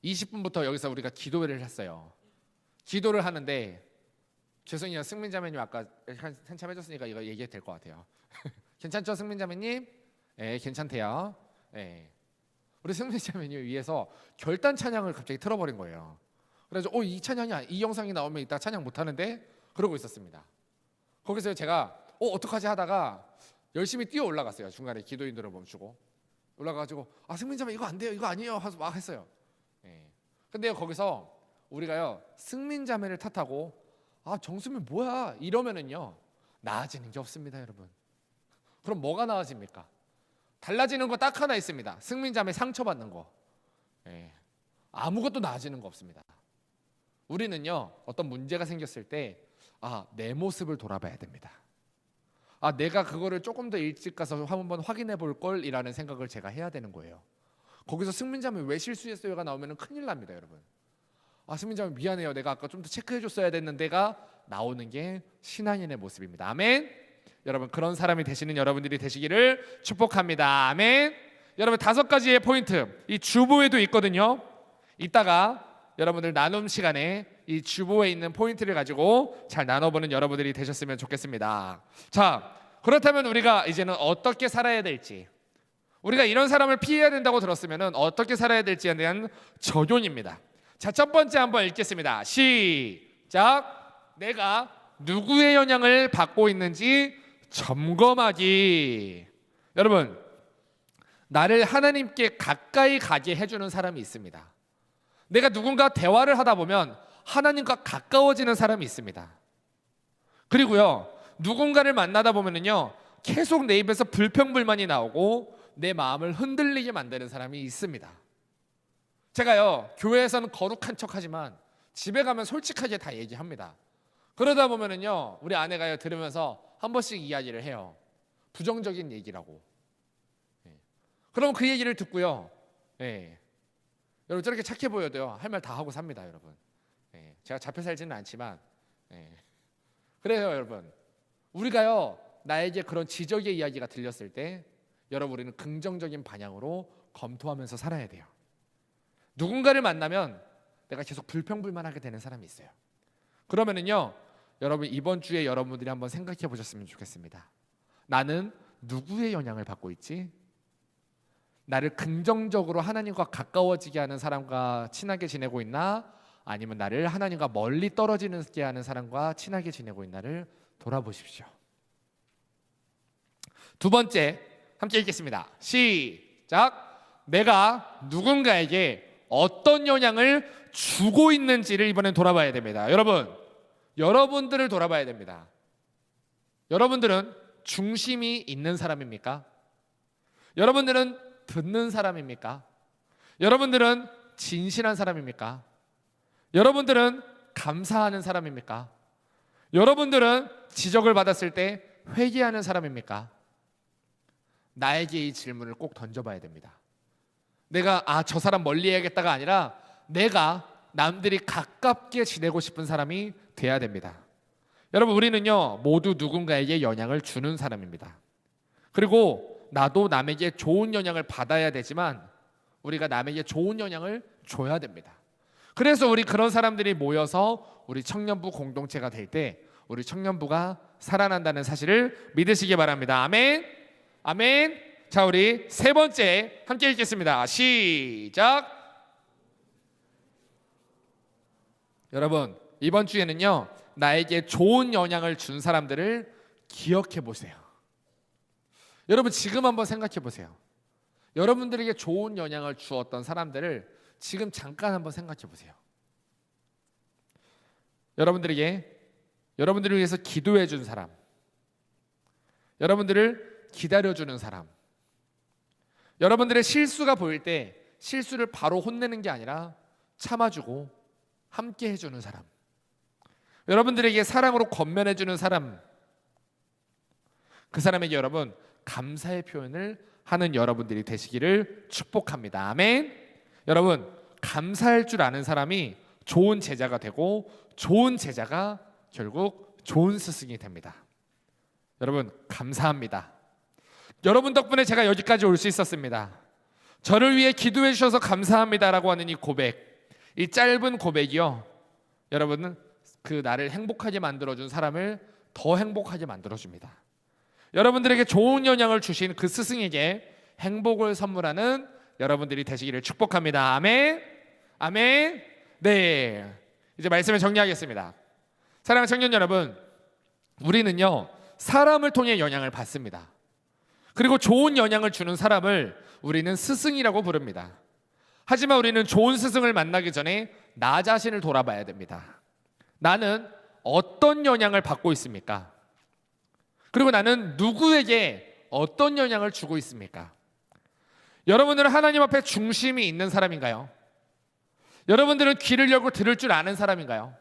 20분부터 여기서 우리가 기도를 했어요. 기도를 하는데 죄송해요, 승민자매님 아까 한참 해줬으니까 이거 얘기해도 될 것 같아요. 괜찮죠, 승민자매님? 네, 괜찮대요. 네. 우리 승민자매님 위해서 결단 찬양을 갑자기 틀어버린 거예요. 그래서 이 찬양이 이 영상이 나오면 이따 찬양 못하는데 그러고 있었습니다. 거기서 제가 어떡하지 하다가 열심히 뛰어 올라갔어요. 중간에 기도인들을 멈추고 올라가가지고 승민자매 이거 안 돼요, 이거 아니에요 하면서 막 했어요. 네. 근데요 거기서 우리가요 승민자매를 탓하고 정수민 뭐야 이러면은요 나아지는 게 없습니다. 여러분, 그럼 뭐가 나아집니까? 달라지는 거 딱 하나 있습니다. 승민자매 상처받는 거. 네. 아무것도 나아지는 거 없습니다. 우리는요 어떤 문제가 생겼을 때 내 모습을 돌아봐야 됩니다. 내가 그거를 조금 더 일찍 가서 한번 확인해 볼 걸이라는 생각을 제가 해야 되는 거예요. 거기서 승민자매 왜 실수했어요가 나오면 큰일 납니다. 여러분, 승민자매 미안해요, 내가 아까 좀 더 체크해 줬어야 됐는데가 나오는 게 신앙인의 모습입니다. 아멘. 여러분, 그런 사람이 되시는 여러분들이 되시기를 축복합니다. 아멘. 여러분, 5가지의 포인트 이 주보에도 있거든요. 이따가 여러분들 나눔 시간에 이 주보에 있는 포인트를 가지고 잘 나눠보는 여러분들이 되셨으면 좋겠습니다. 자, 그렇다면 우리가 이제는 어떻게 살아야 될지, 우리가 이런 사람을 피해야 된다고 들었으면 어떻게 살아야 될지에 대한 적용입니다. 자, 첫 번째 한번 읽겠습니다. 시작. 내가 누구의 영향을 받고 있는지 점검하기. 여러분, 나를 하나님께 가까이 가게 해주는 사람이 있습니다. 내가 누군가 대화를 하다 보면 하나님과 가까워지는 사람이 있습니다. 그리고요 누군가를 만나다 보면은요 계속 내 입에서 불평불만이 나오고 내 마음을 흔들리게 만드는 사람이 있습니다. 제가요 교회에서는 거룩한 척하지만 집에 가면 솔직하게 다 얘기합니다. 그러다 보면은요 우리 아내가요 들으면서 한 번씩 이야기를 해요. 부정적인 얘기라고. 그럼 그 얘기를 듣고요. 여러분, 저렇게 착해 보여도요 할 말 다 하고 삽니다. 여러분, 제가 잡혀 살지는 않지만 그래요. 여러분, 우리가요 나에게 그런 지적의 이야기가 들렸을 때 여러분 우리는 긍정적인 방향으로 검토하면서 살아야 돼요. 누군가를 만나면 내가 계속 불평불만하게 되는 사람이 있어요. 그러면은요 여러분 이번 주에 여러분들이 한번 생각해 보셨으면 좋겠습니다. 나는 누구의 영향을 받고 있지? 나를 긍정적으로 하나님과 가까워지게 하는 사람과 친하게 지내고 있나? 아니면 나를 하나님과 멀리 떨어지게 하는 사람과 친하게 지내고 있나를 돌아보십시오. 두 번째, 함께 읽겠습니다. 시작. 내가 누군가에게 어떤 영향을 주고 있는지를 이번엔 돌아봐야 됩니다. 여러분들을 돌아봐야 됩니다. 여러분들은 중심이 있는 사람입니까? 여러분들은 듣는 사람입니까? 여러분들은 진실한 사람입니까? 여러분들은 감사하는 사람입니까? 여러분들은 지적을 받았을 때 회개하는 사람입니까? 나에게 이 질문을 꼭 던져봐야 됩니다. 내가 저 사람 멀리 해야겠다가 아니라 내가 남들이 가깝게 지내고 싶은 사람이 돼야 됩니다. 여러분, 우리는요 모두 누군가에게 영향을 주는 사람입니다. 그리고 나도 남에게 좋은 영향을 받아야 되지만 우리가 남에게 좋은 영향을 줘야 됩니다. 그래서 우리 그런 사람들이 모여서 우리 청년부 공동체가 될 때 우리 청년부가 살아난다는 사실을 믿으시기 바랍니다. 아멘. 아멘. 자, 우리 세 번째 함께 읽겠습니다. 시작. 여러분, 이번 주에는요, 나에게 좋은 영향을 준 사람들을 기억해 보세요. 여러분, 지금 한번 생각해 보세요. 여러분들에게 좋은 영향을 주었던 사람들을 지금 잠깐 한번 생각해 보세요. 여러분들을 위해서 기도해 준 사람, 여러분들을 기다려 주는 사람, 여러분들의 실수가 보일 때 실수를 바로 혼내는 게 아니라 참아주고 함께 해주는 사람, 여러분들에게 사랑으로 권면해 주는 사람, 그 사람에게 여러분 감사의 표현을 하는 여러분들이 되시기를 축복합니다. 아멘. 여러분, 감사할 줄 아는 사람이 좋은 제자가 되고 좋은 제자가 결국 좋은 스승이 됩니다. 여러분, 감사합니다. 여러분 덕분에 제가 여기까지 올 수 있었습니다. 저를 위해 기도해 주셔서 감사합니다라고 하는 이 고백, 이 짧은 고백이요, 여러분은 그 나를 행복하게 만들어준 사람을 더 행복하게 만들어줍니다. 여러분들에게 좋은 영향을 주신 그 스승에게 행복을 선물하는 여러분들이 되시기를 축복합니다. 아멘. 아멘. 네, 이제 말씀을 정리하겠습니다. 사랑하는 청년 여러분, 우리는요 사람을 통해 영향을 받습니다. 그리고 좋은 영향을 주는 사람을 우리는 스승이라고 부릅니다. 하지만 우리는 좋은 스승을 만나기 전에 나 자신을 돌아봐야 됩니다. 나는 어떤 영향을 받고 있습니까? 그리고 나는 누구에게 어떤 영향을 주고 있습니까? 여러분들은 하나님 앞에 중심이 있는 사람인가요? 여러분들은 귀를 열고 들을 줄 아는 사람인가요?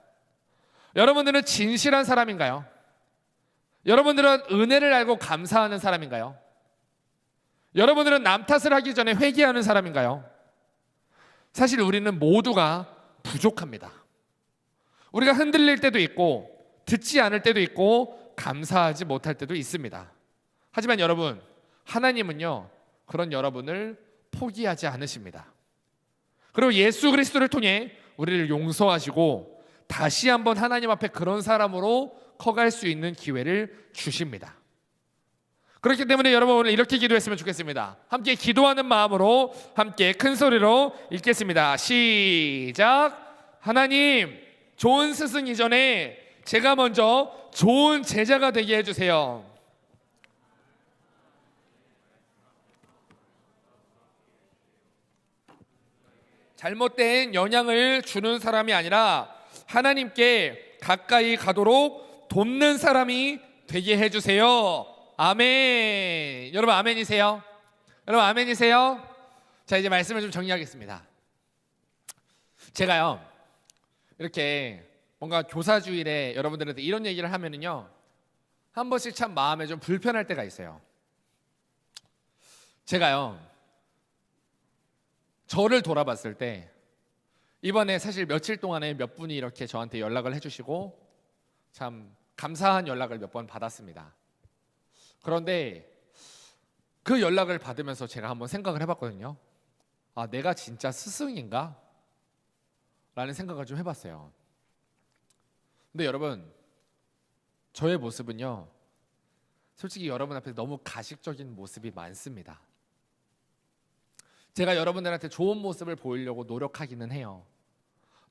여러분들은 진실한 사람인가요? 여러분들은 은혜를 알고 감사하는 사람인가요? 여러분들은 남 탓을 하기 전에 회개하는 사람인가요? 사실 우리는 모두가 부족합니다. 우리가 흔들릴 때도 있고 듣지 않을 때도 있고 감사하지 못할 때도 있습니다. 하지만 여러분, 하나님은요 그런 여러분을 포기하지 않으십니다. 그리고 예수 그리스도를 통해 우리를 용서하시고 다시 한번 하나님 앞에 그런 사람으로 커갈 수 있는 기회를 주십니다. 그렇기 때문에 여러분, 오늘 이렇게 기도했으면 좋겠습니다. 함께 기도하는 마음으로 함께 큰 소리로 읽겠습니다. 시작. 하나님, 좋은 스승 이전에 제가 먼저 좋은 제자가 되게 해주세요. 잘못된 영향을 주는 사람이 아니라 하나님께 가까이 가도록 돕는 사람이 되게 해주세요. 아멘. 여러분 아멘이세요? 여러분 아멘이세요? 자, 이제 말씀을 좀 정리하겠습니다. 제가요 이렇게 뭔가 교사주일에 여러분들한테 이런 얘기를 하면은요 한 번씩 참 마음에 좀 불편할 때가 있어요. 제가요 저를 돌아봤을 때 이번에 사실 며칠 동안에 몇 분이 이렇게 저한테 연락을 해주시고 참 감사한 연락을 몇 번 받았습니다. 그런데 그 연락을 받으면서 제가 한번 생각을 해봤거든요. 아, 내가 진짜 스승인가? 라는 생각을 좀 해봤어요. 근데 여러분, 저의 모습은요 솔직히 여러분 앞에 너무 가식적인 모습이 많습니다. 제가 여러분들한테 좋은 모습을 보이려고 노력하기는 해요.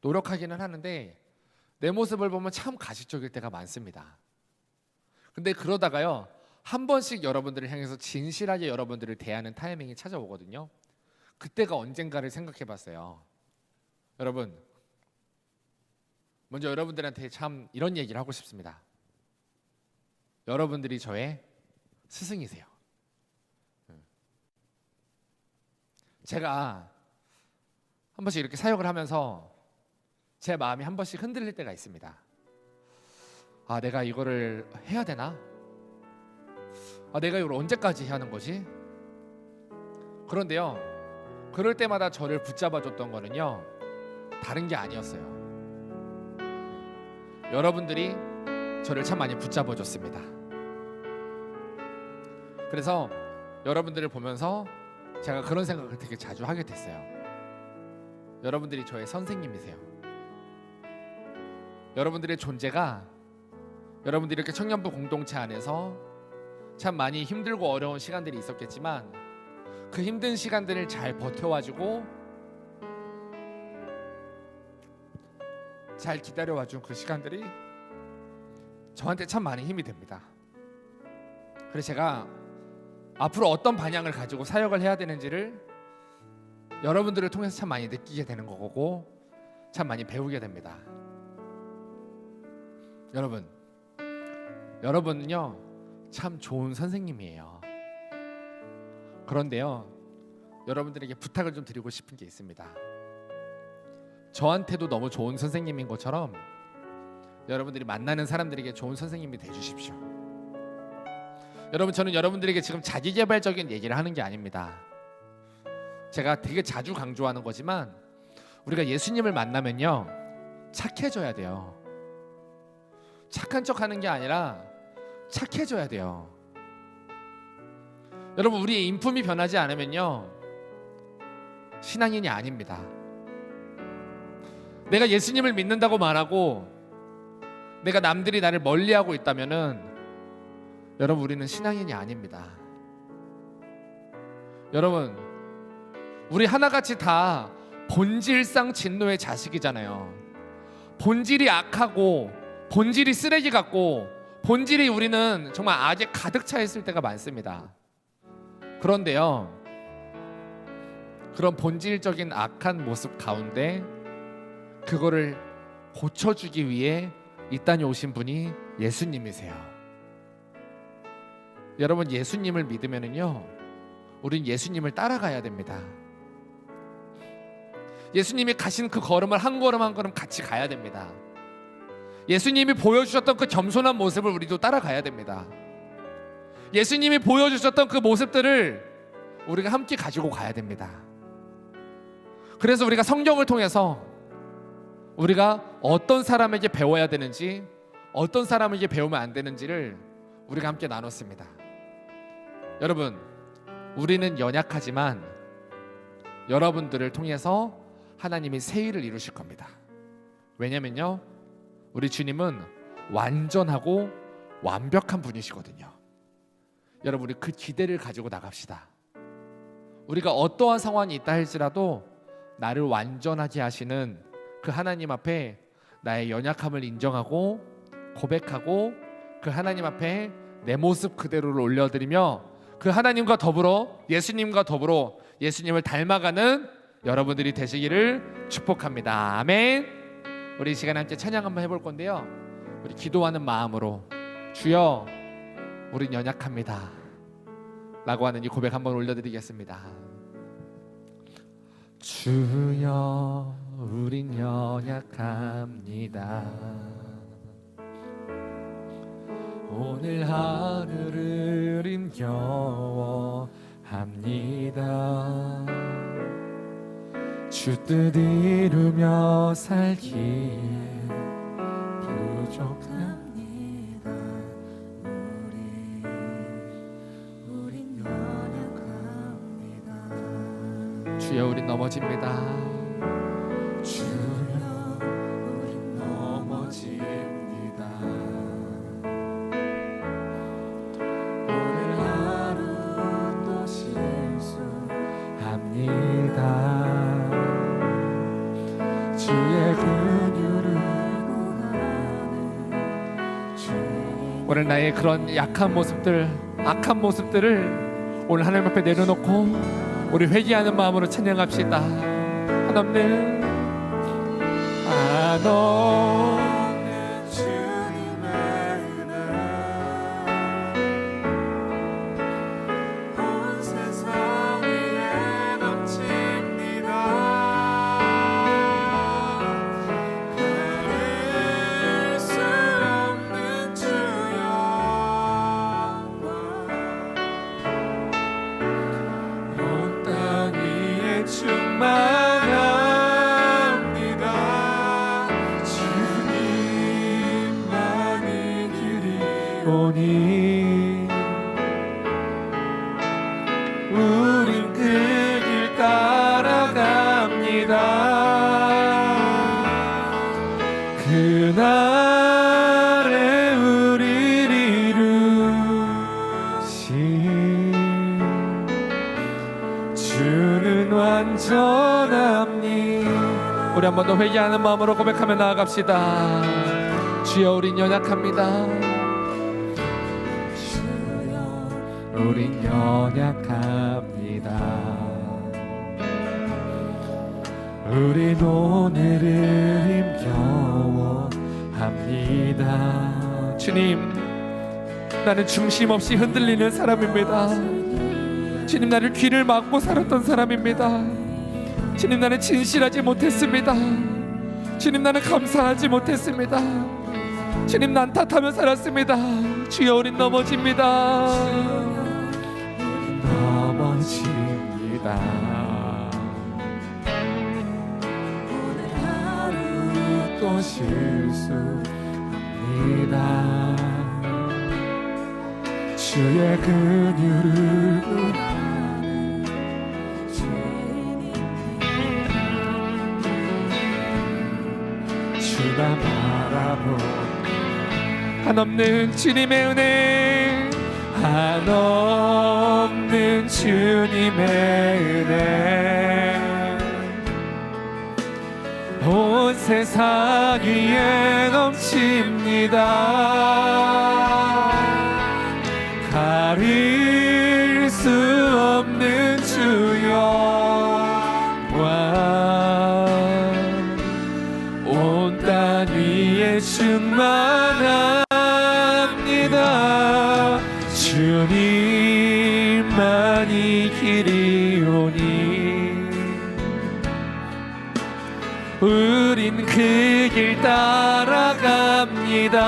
노력하기는 하는데 내 모습을 보면 참 가식적일 때가 많습니다. 근데 그러다가요 한 번씩 여러분들을 향해서 진실하게 여러분들을 대하는 타이밍이 찾아오거든요. 그때가 언젠가를 생각해 봤어요. 여러분, 먼저 여러분들한테 참 이런 얘기를 하고 싶습니다. 여러분들이 저의 스승이세요. 제가 한 번씩 이렇게 사역을 하면서 제 마음이 한 번씩 흔들릴 때가 있습니다. 아, 내가 이거를 해야 되나? 아, 내가 이걸 언제까지 해야 하는 거지? 그런데요, 그럴 때마다 저를 붙잡아줬던 거는요 다른 게 아니었어요. 여러분들이 저를 참 많이 붙잡아줬습니다. 그래서 여러분들을 보면서 제가 그런 생각을 되게 자주 하게 됐어요. 여러분들이 저의 선생님이세요. 여러분들의 존재가 여러분들 이렇게 청년부 공동체 안에서 참 많이 힘들고 어려운 시간들이 있었겠지만 그 힘든 시간들을 잘 버텨와주고 잘 기다려와준 그 시간들이 저한테 참 많이 힘이 됩니다. 그래서 제가 앞으로 어떤 방향을 가지고 사역을 해야 되는지를 여러분들을 통해서 참 많이 느끼게 되는 거고 참 많이 배우게 됩니다. 여러분은요 참 좋은 선생님이에요. 그런데요 여러분들에게 부탁을 좀 드리고 싶은 게 있습니다. 저한테도 너무 좋은 선생님인 것처럼 여러분들이 만나는 사람들에게 좋은 선생님이 되주십시오. 여러분, 저는 여러분들에게 지금 자기개발적인 얘기를 하는 게 아닙니다. 제가 되게 자주 강조하는 거지만 우리가 예수님을 만나면요 착해져야 돼요. 착한 척하는 게 아니라 착해져야 돼요. 여러분, 우리의 인품이 변하지 않으면요 신앙인이 아닙니다. 내가 예수님을 믿는다고 말하고 내가 남들이 나를 멀리하고 있다면은 여러분 우리는 신앙인이 아닙니다. 여러분, 우리 하나같이 다 본질상 진노의 자식이잖아요. 본질이 악하고 본질이 쓰레기 같고 본질이 우리는 정말 악에 가득 차 있을 때가 많습니다. 그런데요 그런 본질적인 악한 모습 가운데 그거를 고쳐주기 위해 이 땅에 오신 분이 예수님이세요. 여러분, 예수님을 믿으면은요 우린 예수님을 따라가야 됩니다. 예수님이 가신 그 걸음을 한 걸음 한 걸음 같이 가야 됩니다. 예수님이 보여주셨던 그 겸손한 모습을 우리도 따라가야 됩니다. 예수님이 보여주셨던 그 모습들을 우리가 함께 가지고 가야 됩니다. 그래서 우리가 성경을 통해서 우리가 어떤 사람에게 배워야 되는지 어떤 사람에게 배우면 안 되는지를 우리가 함께 나눴습니다. 여러분, 우리는 연약하지만 여러분들을 통해서 하나님이 새 일을 이루실 겁니다. 왜냐면요 우리 주님은 완전하고 완벽한 분이시거든요. 여러분, 우리 그 기대를 가지고 나갑시다. 우리가 어떠한 상황이 있다 할지라도 나를 완전하게 하시는 그 하나님 앞에 나의 연약함을 인정하고 고백하고 그 하나님 앞에 내 모습 그대로를 올려드리며 그 하나님과 더불어 예수님과 더불어 예수님을 닮아가는 여러분들이 되시기를 축복합니다. 아멘. 우리 이 시간에 함께 찬양 한번 해볼 건데요 우리 기도하는 마음으로 주여 우린 연약합니다 라고 하는 이 고백 한번 올려드리겠습니다. 주여 우린 연약합니다. 오늘 하루를 힘겨워합니다. 주 뜻 이루며 살기에 부족합니다. 우린 연약합니다. 주여 우린 넘어집니다. 주여 우린 넘어집니다. 오늘 하루 또 실수합니다. 주의 긍휼을 구하는 주님. 오늘 나의 그런 약한 모습들, 악한 모습들을 오늘 하나님 앞에 내려놓고 우리 회개하는 마음으로 찬양합시다. 한없는 주님의 은혜 온 세상 위에 넘칩니다. 그릴 수 없는 주 영광 온 땅 위에 충만합니다. 주님만이 길이오니 우린 그 길 따라갑니다. 그날에 우리 한 번 더 회개하는 마음으로 고백하며 나아갑시다. 주여 우린 연약합니다. 주여 우린 연약합니다. 우린 오늘을 힘겨워합니다. 주님, 나는 중심 없이 흔들리는 사람입니다. 주님, 나를 귀를 막고 살았던 사람입니다. 주님, 나는 진실하지 못했습니다. 주님, 나는 감사하지 못했습니다. 주님, 난 탓하며 살았습니다. 주여 우린 넘어집니다. 넘어집니다. 오늘 하루 또 실수합니다. 주의 긍휼을 구하는 주님, 주가 바라보 한없는 주님의 은혜, 한없는 주님의 은혜, 온 세상 위에 넘칩니다. 가릴 수 없는 주여와 온 땅 위에 충만합니다. 주님만이 길이오니 우린 그 길 따라갑니다.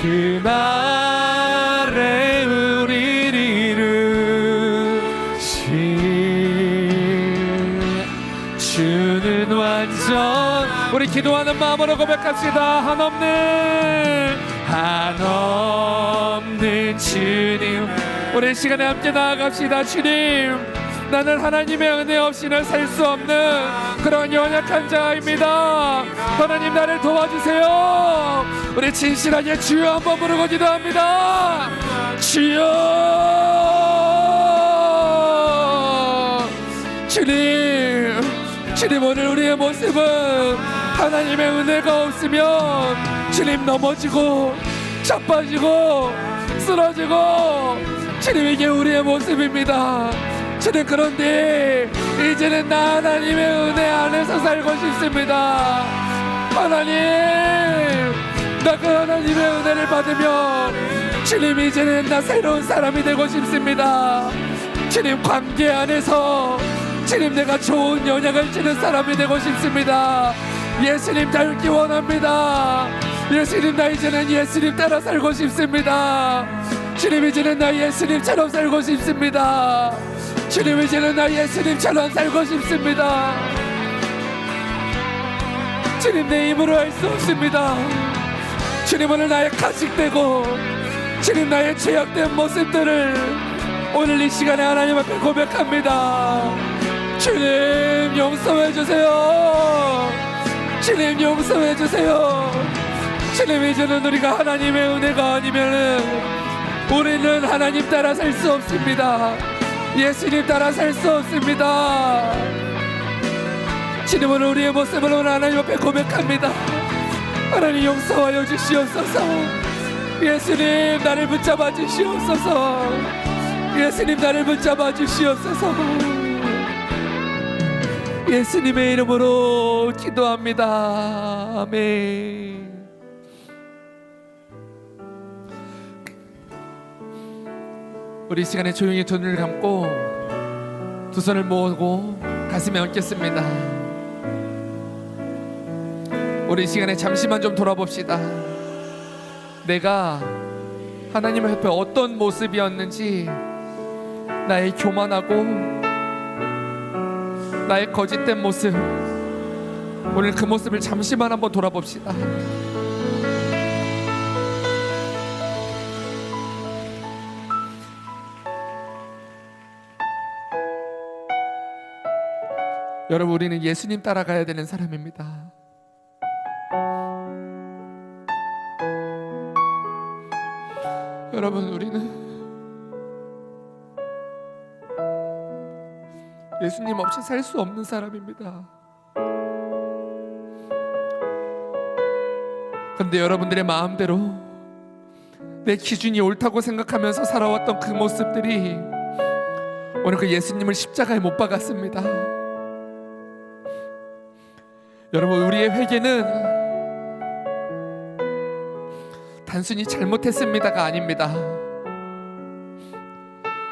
그날에 우리를 이루신 주는 완전. 우리 기도하는 마음으로 고백합시다. 한없는 주님, 우리 시간에 함께 나아갑시다. 주님, 나는 하나님의 은혜 없이는 살 수 없는 그런 연약한 자입니다. 하나님, 나를 도와주세요. 우리 진실하게 주여 한번 부르고 기도합니다. 주여. 주님, 오늘 우리의 모습은 하나님의 은혜가 없으면 주님 넘어지고 자빠지고 쓰러지고, 주님, 이게 우리의 모습입니다. 주님, 그런데 이제는 나 하나님의 은혜 안에서 살고 싶습니다. 하나님, 나 그 하나님의 은혜를 받으면 주님, 이제는 나 새로운 사람이 되고 싶습니다. 주님, 관계 안에서 주님, 내가 좋은 영향을 주는 사람이 되고 싶습니다. 예수님 닮기 원합니다. 예수님, 나 이제는 예수님 따라 살고 싶습니다. 주님, 이제는 나 예수님처럼 살고 싶습니다. 주님, 이제는 나 예수님처럼 살고 싶습니다. 주님, 내 힘으로 할 수 없습니다. 주님, 오늘 나의 가식되고 주님, 나의 죄악된 모습들을 오늘 이 시간에 하나님 앞에 고백합니다. 주님, 용서해 주세요. 주님, 용서해 주세요. 주님, 이제는 우리가 하나님의 은혜가 아니면은 우리는 하나님 따라 살 수 없습니다. 예수님 따라 살 수 없습니다. 주님, 오늘 우리의 모습을 오늘 하나님 앞에 고백합니다. 하나님, 용서하여 주시옵소서. 예수님, 나를 붙잡아 주시옵소서. 예수님, 나를 붙잡아 주시옵소서. 예수님의 이름으로 기도합니다. 아멘. 우리 시간에 조용히 두 눈을 감고 두 손을 모으고 가슴에 얹겠습니다. 우리 시간에 잠시만 좀 돌아봅시다. 내가 하나님 앞에 어떤 모습이었는지, 나의 교만하고 나의 거짓된 모습, 오늘 그 모습을 잠시만 한번 돌아봅시다. 여러분, 우리는 예수님 따라가야 되는 사람입니다. 여러분, 우리는 예수님 없이 살 수 없는 사람입니다. 그런데 여러분들의 마음대로 내 기준이 옳다고 생각하면서 살아왔던 그 모습들이 오늘 그 예수님을 십자가에 못 박았습니다. 여러분, 우리의 회개는 단순히 잘못했습니다가 아닙니다.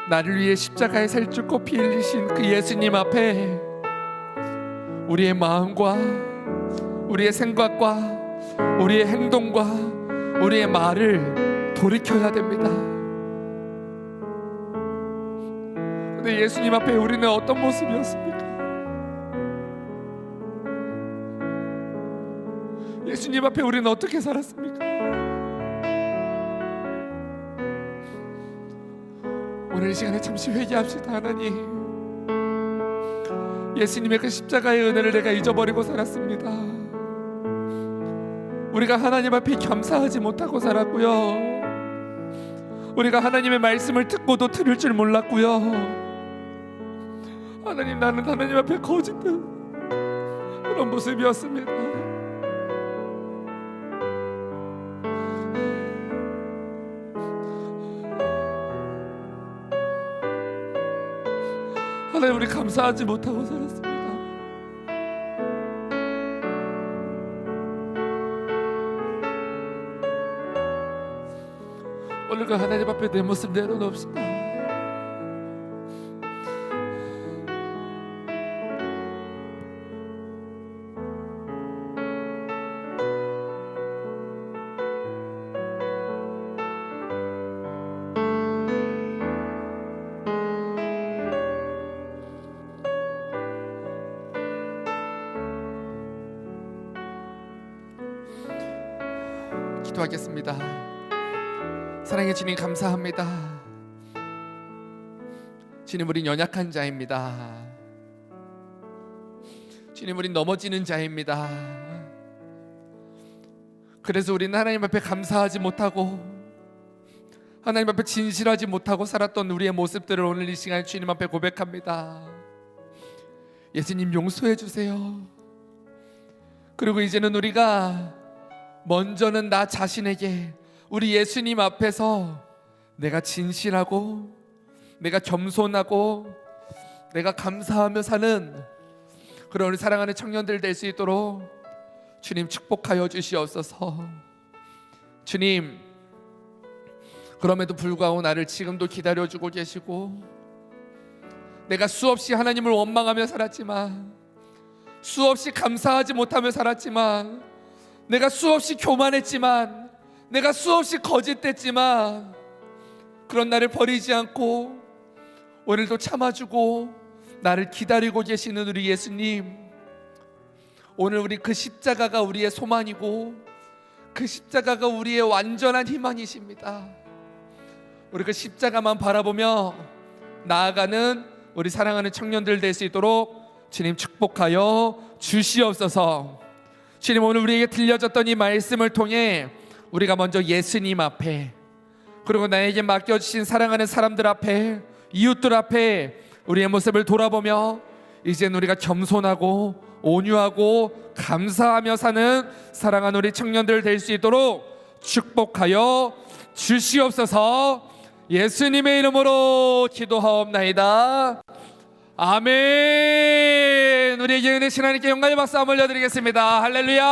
나를 위해 십자가에 살찔고 피 흘리신 그 예수님 앞에 우리의 마음과 우리의 생각과 우리의 행동과 우리의 말을 돌이켜야 됩니다. 근데 예수님 앞에 우리는 어떤 모습이었습니까? 예수님 앞에 우리는 어떻게 살았습니까? 오늘 이 시간에 잠시 회개합시다. 하나님, 예수님의 그 십자가의 은혜를 내가 잊어버리고 살았습니다. 우리가 하나님 앞에 겸사하지 못하고 살았고요, 우리가 하나님의 말씀을 듣고도 들을 줄 몰랐고요. 하나님, 나는 하나님 앞에 거짓된 그런 모습이었습니다. 하나님, 우리 감사하지 못하고 살았습니다. 오늘 그 하나님 앞에 내 모습 내려놓읍시다. 기도하겠습니다. 사랑해 주님, 감사합니다. 주님, 우린 연약한 자입니다. 주님, 우린 넘어지는 자입니다. 그래서 우리는 하나님 앞에 감사하지 못하고 하나님 앞에 진실하지 못하고 살았던 우리의 모습들을 오늘 이 시간 주님 앞에 고백합니다. 예수님, 용서해 주세요. 그리고 이제는 우리가 먼저는 나 자신에게 우리 예수님 앞에서 내가 진실하고 내가 겸손하고 내가 감사하며 사는 그런 우리 사랑하는 청년들 될 수 있도록 주님 축복하여 주시옵소서. 주님, 그럼에도 불구하고 나를 지금도 기다려주고 계시고, 내가 수없이 하나님을 원망하며 살았지만, 수없이 감사하지 못하며 살았지만, 내가 수없이 교만했지만, 내가 수없이 거짓됐지만, 그런 나를 버리지 않고 오늘도 참아주고 나를 기다리고 계시는 우리 예수님, 오늘 우리 그 십자가가 우리의 소망이고 그 십자가가 우리의 완전한 희망이십니다. 우리 그 십자가만 바라보며 나아가는 우리 사랑하는 청년들 될 수 있도록 주님 축복하여 주시옵소서. 주님, 오늘 우리에게 들려졌던 이 말씀을 통해 우리가 먼저 예수님 앞에, 그리고 나에게 맡겨주신 사랑하는 사람들 앞에, 이웃들 앞에 우리의 모습을 돌아보며 이제는 우리가 겸손하고 온유하고 감사하며 사는 사랑하는 우리 청년들 될 수 있도록 축복하여 주시옵소서. 예수님의 이름으로 기도하옵나이다. 아멘. 우리에게 은혜신 하나님께 영광의 박수 한번 올려드리겠습니다. 할렐루야.